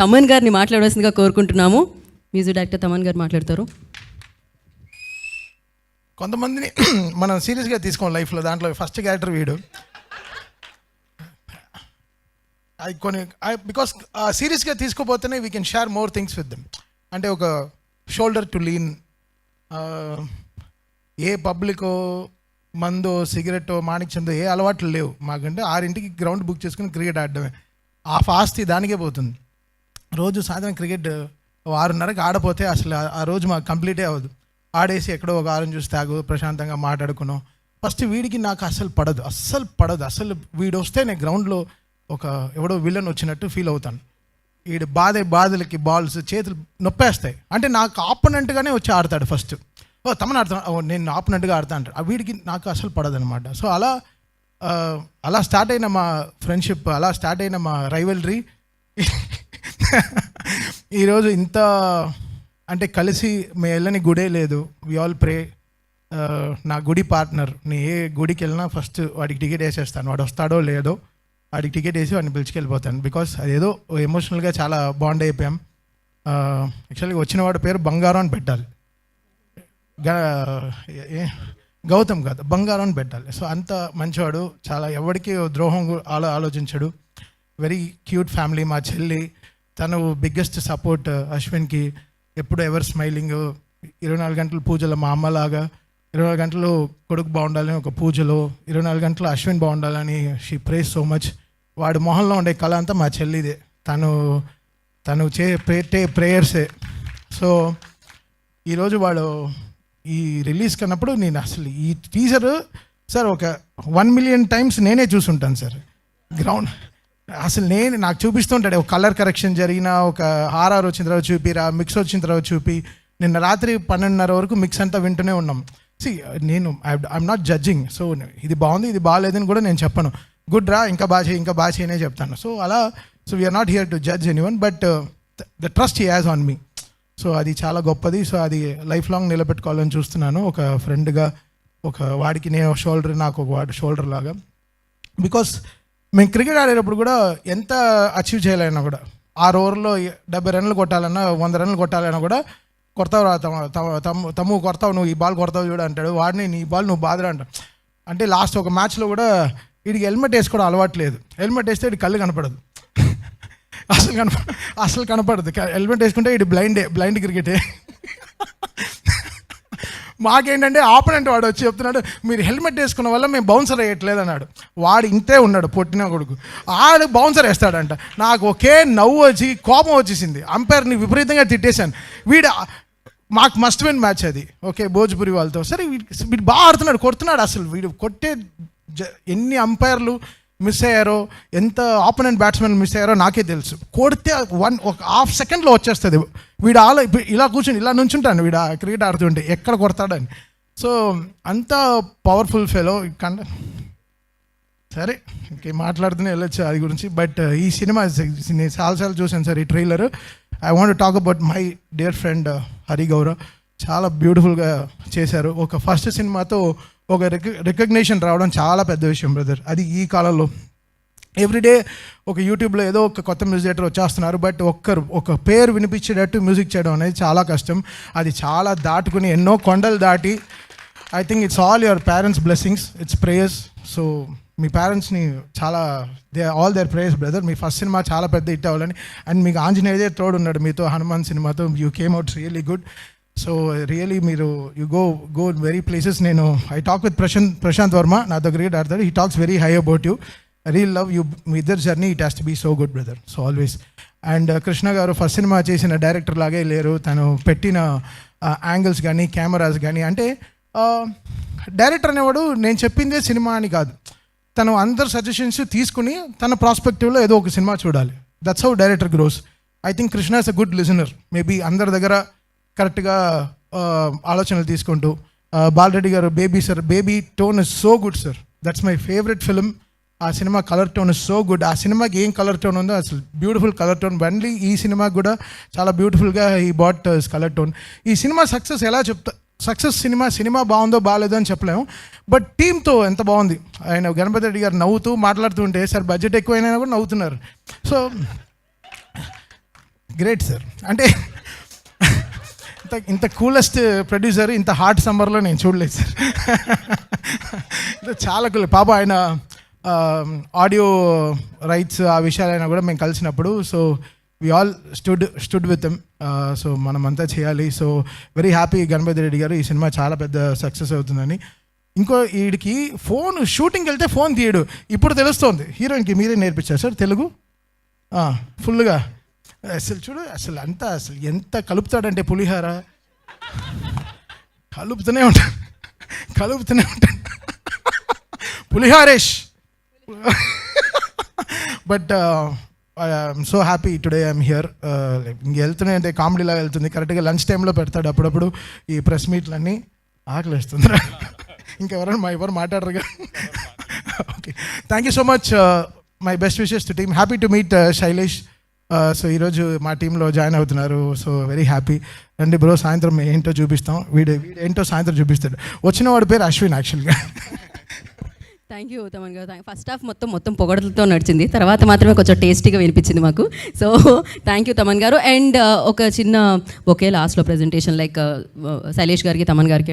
తమన్ గారిని మాట్లాడవలసిందిగా కోరుకుంటున్నాము. మ్యూజిక్ డైరెక్టర్ తమన్ గారు మాట్లాడతారు. కొంతమందిని మనం సీరియస్గా తీసుకోం లైఫ్లో. దాంట్లో ఫస్ట్ క్యారెక్టర్ వీడు. అది కొన్ని బికాస్ సీరియస్గా తీసుకోపోతేనే we can share more things with them. అంటే ఒక షోల్డర్ టు లీన్. ఏ పబ్లికో మందో సిగరెట్టో మాణిక్చందో ఏ అలవాట్లు లేవు మాకంటే. 6ంటికి గ్రౌండ్ బుక్ చేసుకుని క్రికెట్ ఆడడమే. ఆ ఫాస్ట్ దానికే పోతుంది. రోజు సాయంత్రం క్రికెట్ 6:30కి ఆడపోతే అసలు ఆ రోజు మాకు కంప్లీటే అవ్వదు. ఆడేసి ఎక్కడో ఒక ఆరం చూసి తాగు ప్రశాంతంగా మాట్లాడుకున్నాం. ఫస్ట్ వీడికి నాకు అస్సలు పడదు. అసలు వీడు వస్తే నేను గ్రౌండ్లో ఒక ఎవడో విలన్ వచ్చినట్టు ఫీల్ అవుతాను. వీడు బాధలకి బాల్స్ చేతులు నొప్పేస్తాయి. అంటే నాకు ఆపోనెంట్గానే వచ్చి ఆడతాడు ఫస్ట్. తమను ఆడుతాను, నేను ఆపోనెంట్గా ఆడతా అంటాడు. ఆ వీడికి నాకు అసలు పడదు అనమాట. సో అలా స్టార్ట్ అయిన మా ఫ్రెండ్షిప్, అలా స్టార్ట్ అయిన మా రైవల్రీ ఈరోజు ఇంత అంటే కలిసి మేము వెళ్ళని గుడే లేదు. We all pray. నా గుడి పార్ట్నర్, నేను ఏ గుడికి వెళ్ళినా ఫస్ట్ వాడికి టికెట్ వేసేస్తాను. వాడు వస్తాడో లేదో వాడికి టికెట్ వేసి వాడిని పిలిచుకెళ్ళిపోతాను. బికాస్ అదేదో ఎమోషనల్గా చాలా బాండ్ అయిపోయాం. యాక్చువల్గా వచ్చిన వాడి పేరు బంగారం అని పెట్టాలి. గౌతమ్ కాదు, బంగారం అని పెట్టాలి. సో అంత మంచివాడు, చాలా ఎవరికి ద్రోహం ఆలోచించాడు. Very cute family. మా చెల్లి తను బిగ్గెస్ట్ సపోర్ట్ అశ్విన్కి. ఎప్పుడు ఎవర్ స్మైలింగ్. 24 గంటలు పూజలో మా అమ్మలాగా 24 గంటలు కొడుకు బాగుండాలని ఒక పూజలో, 24 గంటలు అశ్విన్ బాగుండాలని షీ ప్రేస్ సో మచ్. వాడి మొహంలో ఉండే కళ అంతా మా చెల్లిదే. తను ప్రేయర్సే. సో ఈరోజు వాడు ఈ రిలీజ్ కన్నప్పుడు నేను అసలు ఈ టీజర్ సార్ ఒక 1 మిలియన్ టైమ్స్ నేనే చూసుంటాను సార్. గ్రౌండ్ అసలు నాకు చూపిస్తుంటాడు. ఒక కలర్ కరెక్షన్ జరిగిన, ఒక ఆర్ఆర్ వచ్చిన తర్వాత చూపిరా, మిక్స్ వచ్చిన తర్వాత చూపి. నిన్న రాత్రి 12:30 వరకు మిక్స్ అంతా వింటూనే ఉన్నాం. I'm not judging. సో ఇది బాగుంది ఇది బాగాలేదని కూడా నేను చెప్పను. గుడ్ రా, ఇంకా బాగా చేయనే చెప్తాను. So we're not here to judge anyone, but the trust he has on me. So అది చాలా గొప్పది. సో అది లైఫ్ లాంగ్ నిలబెట్టుకోవాలని చూస్తున్నాను. ఒక ఫ్రెండ్గా, ఒక వాడికి నేను షోల్డర్, నాకు ఒక వాడి షోల్డర్ లాగా. బికాస్ మేము క్రికెట్ ఆడేటప్పుడు కూడా ఎంత అచీవ్ చేయాలన్నా కూడా 6 ఓవర్లో 70 రన్లు కొట్టాలన్నా 100 రన్లు కొట్టాలన్నా కూడా కొడతావు రా తమ్ము కొడతావు, నువ్వు ఈ బాల్ కొడతావు చూడ అంటాడు. వాడిని నీ బాల్ నువ్వు బాధరా అంటాడు. అంటే లాస్ట్ ఒక మ్యాచ్లో కూడా వీడికి హెల్మెట్ వేసుకోవడం అలవాట్లేదు. హెల్మెట్ వేస్తే వీడి కళ్ళు కనపడదు. అసలు కనపడదు. హెల్మెట్ వేసుకుంటే వీడి బ్లైండ్ క్రికెటే. మాకేంటంటే ఆపోనెంట్ వాడు వచ్చి చెప్తున్నాడు, మీరు హెల్మెట్ వేసుకున్న వల్ల మేము బౌన్సర్ వేయట్లేదు అన్నాడు. వాడు ఇంతే ఉన్నాడు, పొట్టిన కొడుకు. ఆడు బౌన్సర్ వేస్తాడంట. నాకు ఒకే నవ్వు వచ్చి కోపం వచ్చేసింది. అంపైర్ని విపరీతంగా తిట్టేశాను. మాకు మస్ట్ విన్ మ్యాచ్ అది. ఓకే, భోజ్పురి వాళ్ళతో. సరే వీడు బాగా ఆడుతున్నాడు, కొడుతున్నాడు. అసలు వీడు కొట్టే ఎన్ని అంపైర్లు మిస్ అయ్యారో, ఎంత ఆపోనెంట్ బ్యాట్స్మెన్ మిస్ అయ్యారో నాకే తెలుసు. కొడితే ఒక హాఫ్ సెకండ్లో వచ్చేస్తుంది. వీడు ఇలా కూర్చొని ఇలా నుంచుంటాను వీడు క్రికెట్ ఆడుతుంటే ఎక్కడ కొడతాడని. సో అంత పవర్ఫుల్ ఫెలో. సరే ఇంకే మాట్లాడుతూనే వెళ్ళొచ్చు అది గురించి. బట్ ఈ సినిమా నేను చాలాసార్లు చూశాను సార్ ఈ trailer. I want talk about my dear friend Hari Gaurav. చాలా బ్యూటిఫుల్గా చేశారు. ఒక ఫస్ట్ సినిమాతో ఒక రికగ్నేషన్ రావడం చాలా పెద్ద విషయం బ్రదర్. అది ఈ కాలంలో ఎవ్రీడే ఒక యూట్యూబ్లో ఏదో ఒక కొత్త మ్యూజిక్ డైరెక్టర్ వచ్చేస్తున్నారు. బట్ ఒక పేరు వినిపించేటట్టు మ్యూజిక్ చేయడం అనేది చాలా కష్టం. అది చాలా దాటుకుని ఎన్నో కొండలు దాటి, I think it's all your parents blessings, it's prayers. So మీ పేరెంట్స్ని చాలా ఆల్ దేర్ ప్రేయర్స్ బ్రదర్. మీ ఫస్ట్ సినిమా చాలా పెద్ద హిట్ అవ్వాలని. అండ్ మీకు ఆంజనేయదే తోడు ఉన్నాడు మీతో. హనుమాన్ సినిమాతో you came out really good. So really మీరు యూ గో వెరీ ప్లేసెస్. నేను I talk with Prashanth Varma, నాతో క్రికెట్ ఆడతాడు. He talks very high about you. Real love you. మీ ఇద్దరు journey it has to be so good brother. So always. And Krishna గారు first cinema చేసిన director లాగే లేరు. తను పెట్టిన యాంగిల్స్ కానీ కెమెరాస్ కానీ, అంటే డైరెక్టర్ అనేవాడు నేను చెప్పిందే సినిమా అని కాదు. తను అందరు సజెషన్స్ తీసుకుని తన ప్రాస్పెక్టివ్లో ఏదో ఒక సినిమా చూడాలి. That's how director grows. I think Krishna is a good listener. Maybe అందరి దగ్గర కరెక్ట్గా ఆలోచనలు తీసుకుంటూ. బాలరెడ్డి గారు baby tone is so good sir. That's my favourite film. ఆ cinema colour tone is so good. ఆ సినిమాకి ఏం కలర్ టోన్ ఉందో అసలు బ్యూటిఫుల్ కలర్ టోన్. బండ్లీ ఈ సినిమాకి కూడా చాలా బ్యూటిఫుల్గా ఈ బాట్ కలర్ టోన్. ఈ సినిమా సక్సెస్ ఎలా సక్సెస్ సినిమా బాగుందో బాగాలేదో అని చెప్పలేము. బట్ టీంతో ఎంత బాగుంది. ఆయన గణపతి రెడ్డి గారు నవ్వుతూ మాట్లాడుతూ ఉంటే సార్ బడ్జెట్ ఎక్కువైనా కూడా నవ్వుతున్నారు. So great sir. అంటే ఇంత కూలెస్ట్ ప్రొడ్యూసర్ ఇంత హాట్ సమ్మర్లో నేను చూడలేదు సార్. చాలా కూల్. పాప ఆయన ఆడియో రైట్స్ ఆ విషయాలైనా కూడా మేము కలిసినప్పుడు so we all stood with them. So మనమంతా చేయాలి. So very happy Ganapathi Reddy garu, ఈ సినిమా చాలా పెద్ద సక్సెస్ అవుతుందని. ఇంకో వీడికి ఫోన్ షూటింగ్కి వెళ్తే ఫోన్ తీయడు. ఇప్పుడు తెలుస్తోంది. హీరోయిన్కి మీరే నేర్పించారు సార్ తెలుగు ఫుల్గా. అసలు చూడు అసలు అంతా అసలు ఎంత కలుపుతాడంటే పులిహార కలుపుతూనే ఉంటాడు పులిహారేష్. But I'm so happy today I'm here. ఇంక వెళ్తూనే అంటే కామెడీలాగా వెళ్తుంది. కరెక్ట్గా లంచ్ టైంలో పెడతాడు అప్పుడప్పుడు ఈ ప్రెస్ మీట్లన్నీ. ఆకలి వేస్తుందిరా. ఇంకెవరైనా ఎవరు మాట్లాడరుగా. Okay, thank you so much. My best wishes to team. Happy to meet Shailesh. So ఈరోజు మా టీంలో జాయిన్ అవుతున్నారు. So very happy. రండి బ్రో, సాయంత్రం ఏంటో చూపిస్తాం. వీడు ఏంటో సాయంత్రం చూపిస్తాడు. వచ్చిన వాడి పేరు అశ్విన్ యాక్చువల్గా. థ్యాంక్ యూ తమన్ గారు. ఫస్ట్ హాఫ్ మొత్తం పొగడలతో నడిచింది, తర్వాత మాత్రమే కొంచెం టేస్టీగా వినిపించింది మాకు. సో థ్యాంక్ యూ తమన్ గారు. అండ్ ఒక చిన్న ఒకే లాస్ట్లో ప్రజెంటేషన్ లైక్ శైలేష్ గారికి, తమన్ గారికి